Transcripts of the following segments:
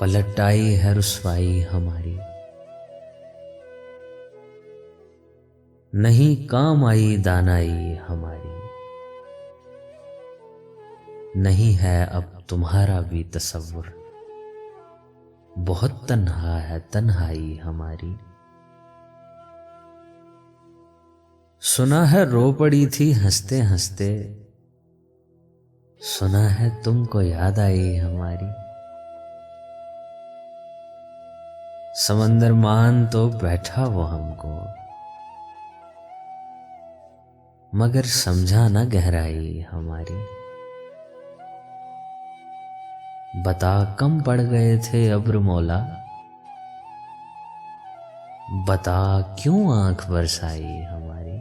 पलट आई है रुसवाई हमारी, नहीं काम आई दानाई हमारी। नहीं है अब तुम्हारा भी तसव्वुर, बहुत तन्हा है तन्हाई हमारी। सुना है रो पड़ी थी हंसते हंसते, सुना है तुमको याद आई हमारी। समंदर मान तो बैठा वो हमको, मगर समझा ना गहराई हमारी। बता कम पड़ गए थे अब्र मौला, बता क्यों आंख बरसाई हमारी।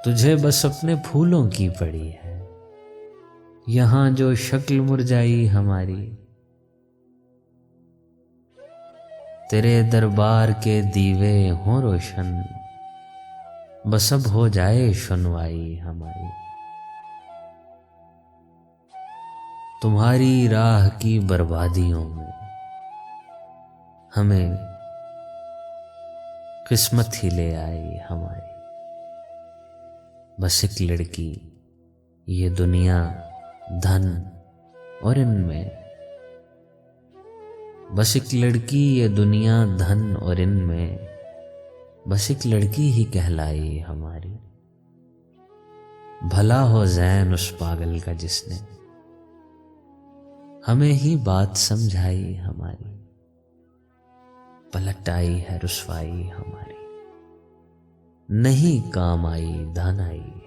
तुझे बस अपने फूलों की पड़ी है, यहां जो शक्ल मुरझाई हमारी। तेरे दरबार के दीवे हों रोशन, बस अब हो जाए सुनवाई हमारी। तुम्हारी राह की बर्बादियों में हमें किस्मत ही ले आई हमारी। बस एक लड़की ये दुनिया धन और इनमें, बस एक लड़की ये दुनिया धन और इनमें, बस एक लड़की ही कहलाई हमारी। भला हो ज़ैन उस पागल का जिसने हमें ही बात समझाई हमारी। पलट आई है रुसवाई हमारी, नहीं काम आई दानाई।